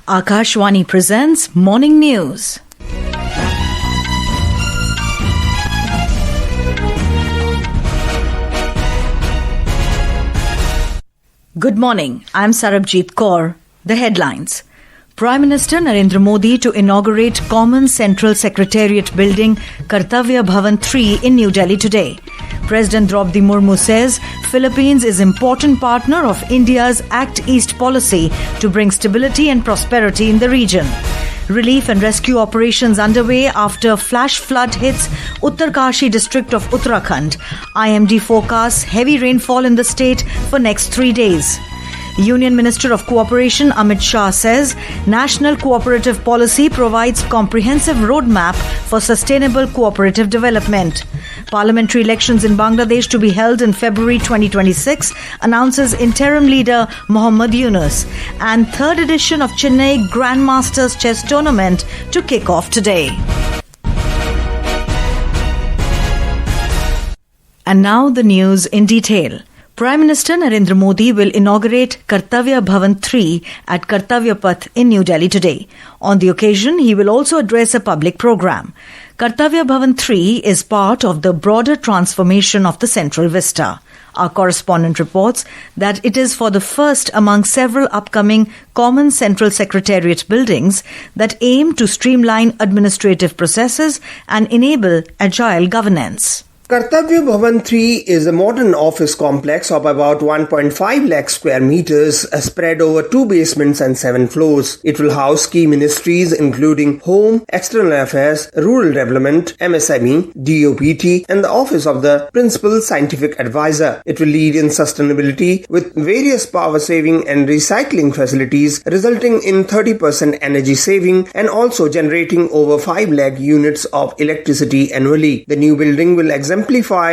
Akashvani presents Morning News. Good morning. I'm Sarabjit Kaur. The headlines. Prime Minister Narendra Modi to inaugurate Common Central Secretariat building Kartavya Bhavan-3 in New Delhi today. President Droupadi Murmu says Philippines is important partner of India's Act East policy to bring stability and prosperity in the region. Relief and rescue operations underway after flash flood hits Uttarkashi district of Uttarakhand. IMD forecasts heavy rainfall in the state for next 3 days. Union Minister of Cooperation Amit Shah says National Cooperative Policy provides comprehensive roadmap for sustainable cooperative development. Parliamentary elections in Bangladesh to be held in February 2026, announces interim leader Muhammad Yunus. And third edition of Chennai Grand Masters Chess tournament to kick off today. And now the news in detail. Prime Minister Narendra Modi will inaugurate Kartavya Bhavan-3 at Kartavya Path in New Delhi today. On the occasion, he will also address a public program. Kartavya Bhavan-3 is part of the broader transformation of the Central Vista. Our correspondent reports that it is for the first among several upcoming Common Central Secretariat buildings that aim to streamline administrative processes and enable agile governance. Kartavya Bhavan-3 is a modern office complex of about 1.5 lakh square meters spread over 2 basements and 7 floors. It will house key ministries including Home, External Affairs, Rural Development, MSME, DOPT and the Office of the Principal Scientific Advisor. It will lead in sustainability with various power saving and recycling facilities resulting in 30% energy saving and also generating over 5 lakh units of electricity annually. The new building will exemplify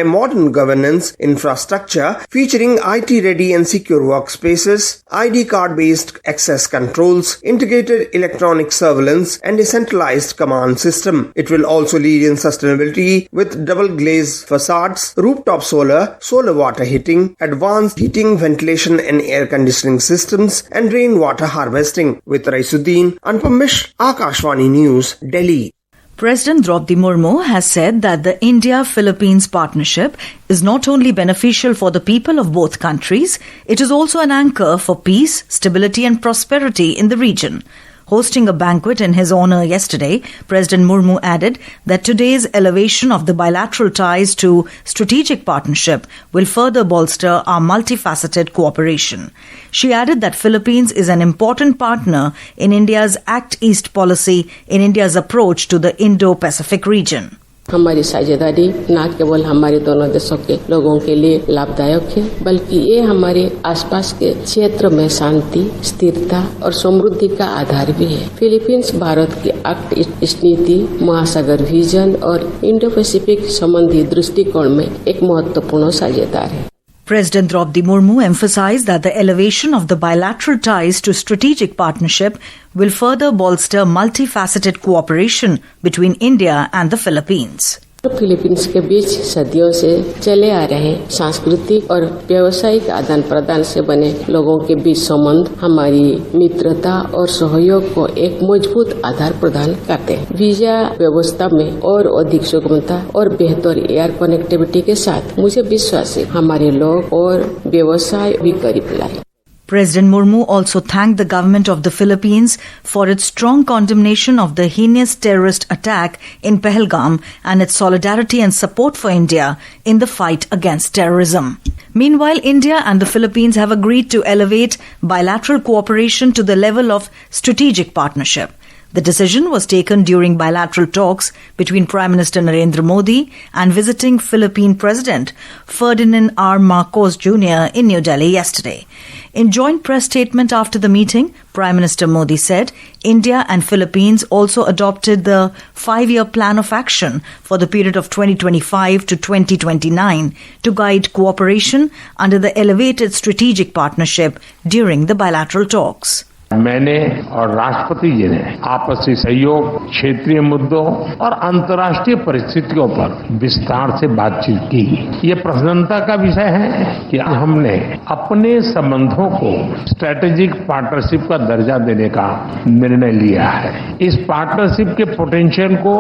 modern governance infrastructure featuring IT-ready and secure workspaces, ID card-based access controls, integrated electronic surveillance, and a centralized command system. It will also lead in sustainability with double-glazed facades, rooftop solar water heating, advanced heating, ventilation and air conditioning systems, and rainwater harvesting. With Raisuddin, Anupam Mishra, Akashvani News, Delhi. President Droupadi Murmu has said that the India-Philippines partnership is not only beneficial for the people of both countries, it is also an anchor for peace, stability and prosperity in the region. Hosting a banquet in his honor yesterday, President Murmu added that today's elevation of the bilateral ties to strategic partnership will further bolster our multifaceted cooperation. She added that Philippines is an important partner in India's Act East policy in India's approach to the Indo-Pacific region. हमारी साझेदारी न केवल हमारे दोनों देशों के लोगों के लिए लाभदायक है बल्कि ये हमारे आसपास के क्षेत्र में शांति, स्थिरता और समृद्धि का आधार भी है। फिलीपींस भारत की एक्ट ईस्ट नीति, महासागर विजन और इंडो पैसिफिक संबंधी दृष्टिकोण में एक महत्वपूर्ण साझेदार है। President Droupadi Murmu emphasized that the elevation of the bilateral ties to strategic partnership will further bolster multifaceted cooperation between India and the Philippines. Philippines के बीच सदियों से चले आ रहे सांस्कृतिक और व्यावसायिक आदान प्रदान से बने लोगों के बीच संबंध हमारी मित्रता और सहयोग को एक मजबूत आधार प्रदान करते हैं। वीजा व्यवस्था में और अधिक सुगमता और बेहतर एयर कनेक्टिविटी के साथ मुझे विश्वास है हमारे लोग और व्यवसाय भी करीब लाए। President Murmu also thanked the government of the Philippines for its strong condemnation of the heinous terrorist attack in Pahalgam and its solidarity and support for India in the fight against terrorism. Meanwhile, India and the Philippines have agreed to elevate bilateral cooperation to the level of strategic partnership. The decision was taken during bilateral talks between Prime Minister Narendra Modi and visiting Philippine President Ferdinand R. Marcos Jr. in New Delhi yesterday. In joint press statement after the meeting, Prime Minister Modi said India and Philippines also adopted the 5-year plan of action for the period of 2025 to 2029 to guide cooperation under the elevated strategic partnership during the bilateral talks. मैंने और राष्ट्रपति जी ने आपसी सहयोग, क्षेत्रीय मुद्दों और अंतर्राष्ट्रीय परिस्थितियों पर विस्तार से बातचीत की। ये प्रसन्नता का विषय है कि हमने अपने संबंधों को स्ट्रेटेजिक पार्टनरशिप का दर्जा देने का निर्णय लिया है। इस पार्टनरशिप के पोटेंशियल को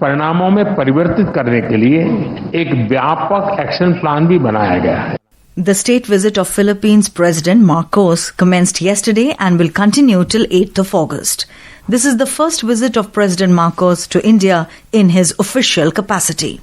परिणामों में परिवर्तित करने के लिए एक व्यापक एक्शन प्लान भी बनाया गया है। The state visit of Philippines President Marcos commenced yesterday and will continue till 8th of August. This is the first visit of President Marcos to India in his official capacity.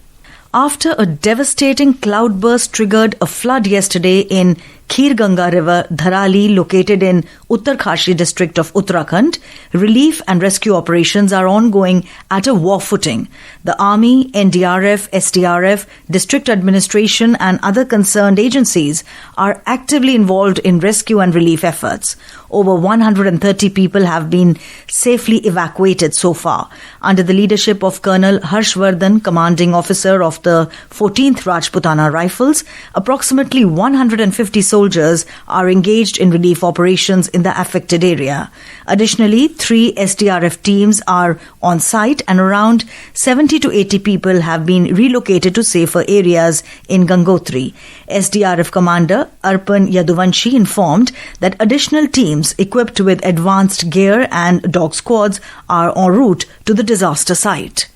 After a devastating cloudburst triggered a flood yesterday in Kheer-Ganga River, Dharali, located in Uttarkashi district of Uttarakhand, relief and rescue operations are ongoing at a war footing. The Army, NDRF, SDRF, district administration and other concerned agencies are actively involved in rescue and relief efforts. Over 130 people have been safely evacuated so far. Under the leadership of Colonel Harshvardhan, commanding officer of the 14th Rajputana Rifles, approximately 150 soldiers are engaged in relief operations in the affected area. Additionally, 3 SDRF teams are on site and around 70 to 80 people have been relocated to safer areas in Gangotri. SDRF commander Arpan Yaduvanshi informed that additional teams equipped with advanced gear and dog squads are en route to the disaster site.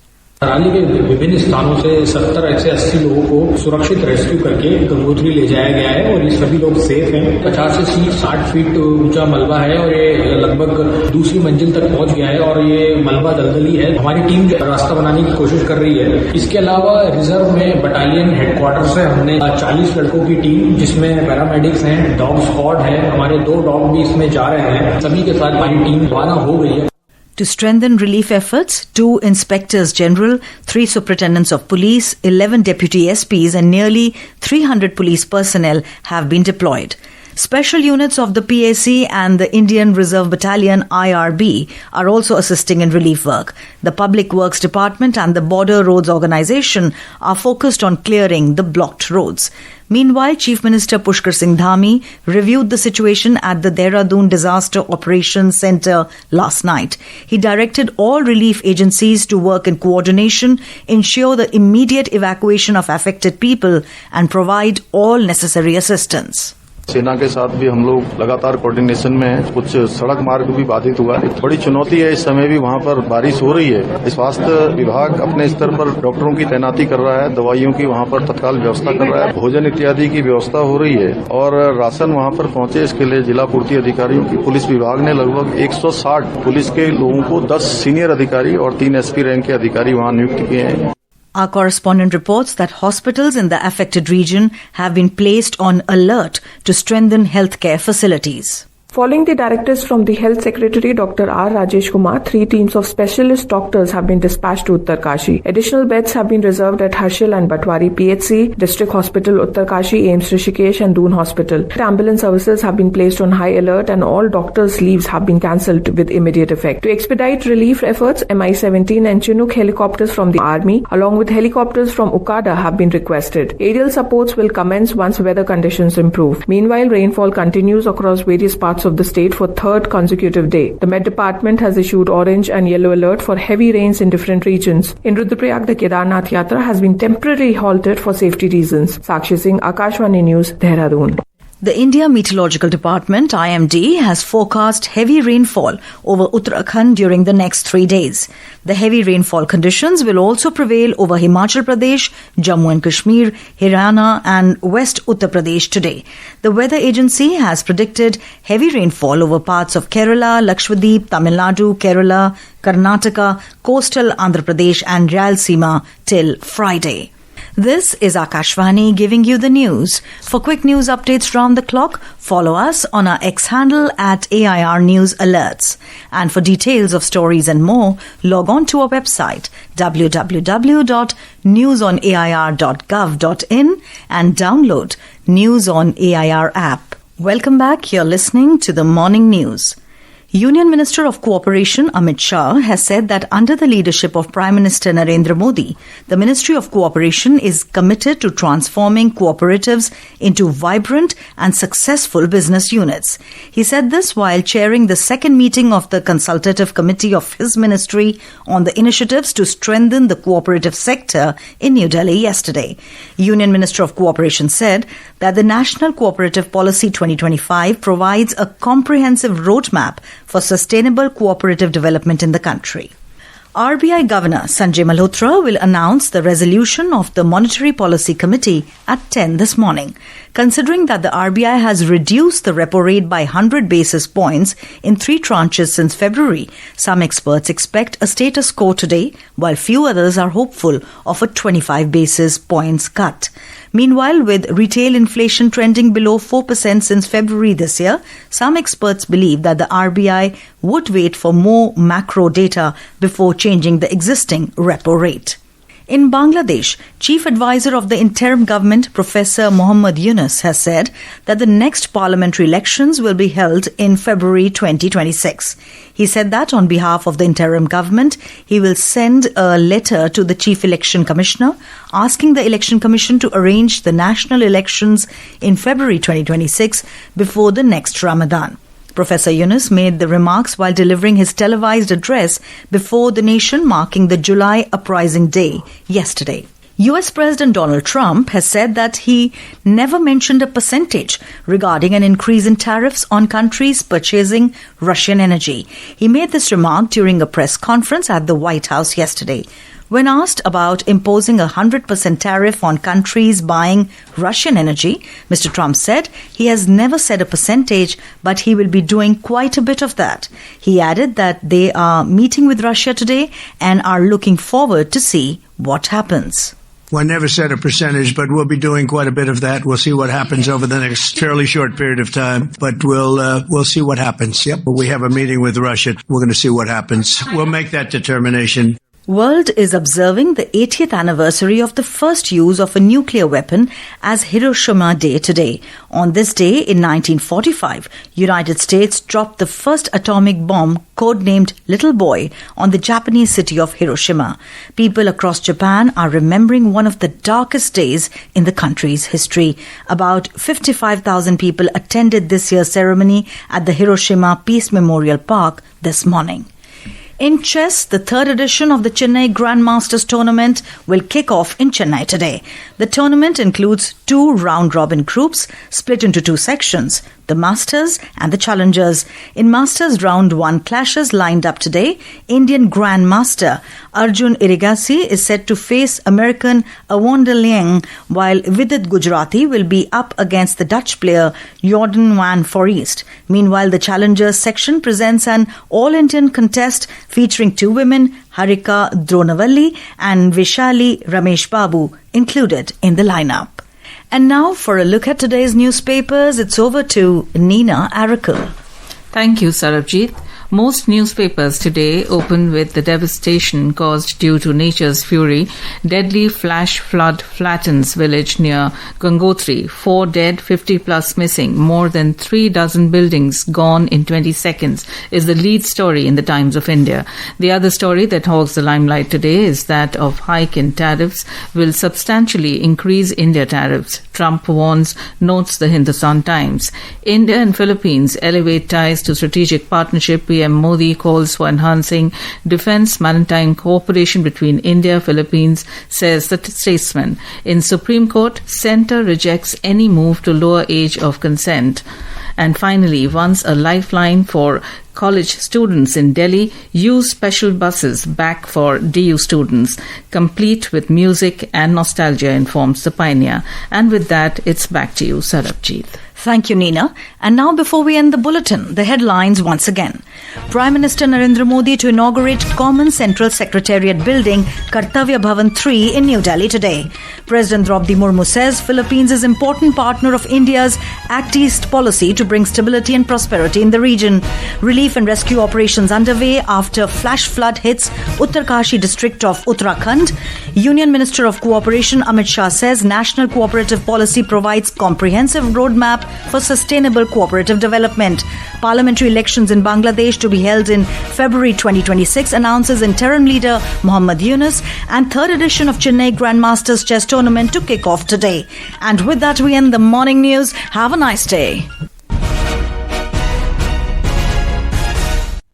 Darali के विभिन्न स्थानों से 70 से 80 लोगों को सुरक्षित rescue करके गंगोत्री ले जाया गया है और ये सभी लोग सेफ हैं। 50 से 60 फीट ऊंचा मलबा है और ये लगभग दूसरी मंजिल तक पहुंच गया है और ये मलबा दलदली है। हमारी टीम रास्ता बनाने की कोशिश कर रही है। इसके अलावा रिजर्व में बटालियन हेडक्वार्टर से हमने 40 लड़कों की टीम, जिसमें पैरामेडिक्स हैं, डॉग स्क्वाड है, हमारे 2 डॉग भी इसमें जा रहे हैं। सभी के साथ हमारी टीम रवाना हो गई है। To strengthen relief efforts, 2 inspectors general, 3 superintendents of police, 11 deputy SPs and nearly 300 police personnel have been deployed. Special units of the PAC and the Indian Reserve Battalion IRB are also assisting in relief work. The Public Works Department and the Border Roads Organisation are focused on clearing the blocked roads. Meanwhile, Chief Minister Pushkar Singh Dhami reviewed the situation at the Dehradun Disaster Operations Centre last night. He directed all relief agencies to work in coordination, ensure the immediate evacuation of affected people and provide all necessary assistance. सेना के साथ भी हम लोग लगातार coordination में हैं। कुछ सड़क मार्ग भी बाधित हुआ है। बड़ी चुनौती है, इस समय भी वहां पर बारिश हो रही है। स्वास्थ्य विभाग अपने स्तर पर डॉक्टरों की तैनाती कर रहा है, दवाइयों की वहां पर तत्काल व्यवस्था कर रहा है, भोजन इत्यादि की व्यवस्था हो रही है और राशन वहां पर पहुंचे इसके लिए जिला पूर्ति अधिकारियों की पुलिस विभाग ने लगभग 160 पुलिस के लोगों को 10 सीनियर अधिकारी और 3 SP रैंक के अधिकारी वहां नियुक्त किए हैं। Our correspondent reports that hospitals in the affected region have been placed on alert to strengthen healthcare facilities. Following the directives from the Health Secretary Dr. R. Rajesh Kumar, 3 teams of specialist doctors have been dispatched to Uttarkashi. Additional beds have been reserved at Harshil and Batwari PHC, District Hospital Uttarkashi, AIMS Rishikesh and Doon Hospital. Ambulance services have been placed on high alert and all doctors' leaves have been cancelled with immediate effect. To expedite relief efforts, Mi-17 and Chinook helicopters from the Army along with helicopters from Okada have been requested. Aerial supports will commence once weather conditions improve. Meanwhile, rainfall continues across various parts of the state for 3rd consecutive day. The Met Department has issued orange and yellow alert for heavy rains in different regions. In Rudraprayag, the Kedarnath Yatra has been temporarily halted for safety reasons. Sakshi Singh, Akashvani News, Dehradun. The India Meteorological Department, IMD, has forecast heavy rainfall over Uttarakhand during the next 3 days. The heavy rainfall conditions will also prevail over Himachal Pradesh, Jammu and Kashmir, Haryana and West Uttar Pradesh today. The weather agency has predicted heavy rainfall over parts of Kerala, Lakshadweep, Tamil Nadu, Kerala, Karnataka, coastal Andhra Pradesh and Rayalaseema till Friday. This is Akashvani giving you the news. For quick news updates round the clock, follow us on our X handle at AIR News Alerts. And for details of stories and more, log on to our website www.newsonair.gov.in and download News on AIR app. Welcome back. You're listening to the Morning News. Union Minister of Cooperation Amit Shah has said that under the leadership of Prime Minister Narendra Modi, the Ministry of Cooperation is committed to transforming cooperatives into vibrant and successful business units. He said this while chairing the second meeting of the Consultative Committee of his ministry on the initiatives to strengthen the cooperative sector in New Delhi yesterday. Union Minister of Cooperation said that the National Cooperative Policy 2025 provides a comprehensive roadmap for sustainable cooperative development in the country. RBI Governor Sanjay Malhotra will announce the resolution of the Monetary Policy Committee at 10 this morning. Considering that the RBI has reduced the repo rate by 100 basis points in 3 tranches since February, some experts expect a status quo today, while few others are hopeful of a 25 basis points cut. Meanwhile, with retail inflation trending below 4% since February this year, some experts believe that the RBI would wait for more macro data before changing the existing repo rate. In Bangladesh, Chief Advisor of the interim government, Professor Muhammad Yunus, has said that the next parliamentary elections will be held in February 2026. He said that on behalf of the interim government, he will send a letter to the Chief Election Commissioner asking the Election Commission to arrange the national elections in February 2026 before the next Ramadan. Professor Yunus made the remarks while delivering his televised address before the nation marking the July Uprising Day yesterday. US President Donald Trump has said that he never mentioned a percentage regarding an increase in tariffs on countries purchasing Russian energy. He made this remark during a press conference at the White House yesterday. When asked about imposing a 100% tariff on countries buying Russian energy, Mr. Trump said he has never said a percentage, but he will be doing quite a bit of that. He added that they are meeting with Russia today and are looking forward to see what happens. Well, I never said a percentage, but we'll be doing quite a bit of that. We'll see what happens over the next fairly short period of time, but we'll see what happens. Yep, we have a meeting with Russia. We're going to see what happens. We'll make that determination. World is observing the 80th anniversary of the first use of a nuclear weapon as Hiroshima Day today. On this day in 1945, United States dropped the first atomic bomb, codenamed Little Boy, on the Japanese city of Hiroshima. People across Japan are remembering one of the darkest days in the country's history. About 55,000 people attended this year's ceremony at the Hiroshima Peace Memorial Park this morning. In chess, the third edition of the Chennai Grand Masters Tournament will kick off in Chennai today. The tournament includes 2 round-robin groups split into 2 sections, the Masters and the Challengers. In Masters Round 1 clashes lined up today, Indian Grand Master Arjun Irigasi is set to face American Awanda Liang, while Vidit Gujarati will be up against the Dutch player Jordan van Foreest. Meanwhile, the Challengers section presents an all-Indian contest featuring 2 women, Harika Dronavalli and Vishali Ramesh Babu, included in the lineup. And now for a look at today's newspapers, it's over to Nina Arakel. Thank you, Sarabjit. Most newspapers today open with the devastation caused due to nature's fury. Deadly flash flood flattens village near Gangotri. 4 dead, 50 plus missing. More than 3 dozen buildings gone in 20 seconds is the lead story in the Times of India. The other story that hogs the limelight today is that of hike in tariffs will substantially increase India tariffs. Trump warns, notes the Hindustan Times. India and Philippines elevate ties to strategic partnership. PM Modi calls for enhancing defence maritime cooperation between India and Philippines, says the statesman. In Supreme Court, Centre rejects any move to lower age of consent. And finally, once a lifeline for college students in Delhi, use special buses back for DU students, complete with music and nostalgia, informs the Pioneer. And with that, it's back to you, Sarabjit. Thank you, Nina. And now, before we end the bulletin, the headlines once again. Prime Minister Narendra Modi to inaugurate Common Central Secretariat building, Kartavya Bhavan-3 in New Delhi today. President Droupadi Murmu says Philippines is important partner of India's Act East policy to bring stability and prosperity in the region. Relief and rescue operations underway after flash flood hits Uttarkashi district of Uttarakhand. Union Minister of Cooperation Amit Shah says National Cooperative Policy provides comprehensive roadmap for sustainable cooperative development. Parliamentary elections in Bangladesh to be held in February 2026, announces interim leader Muhammad Yunus, and third edition of Chennai Grand Masters Chess tournament to kick off today. And with that, we end the morning news. Have a nice day.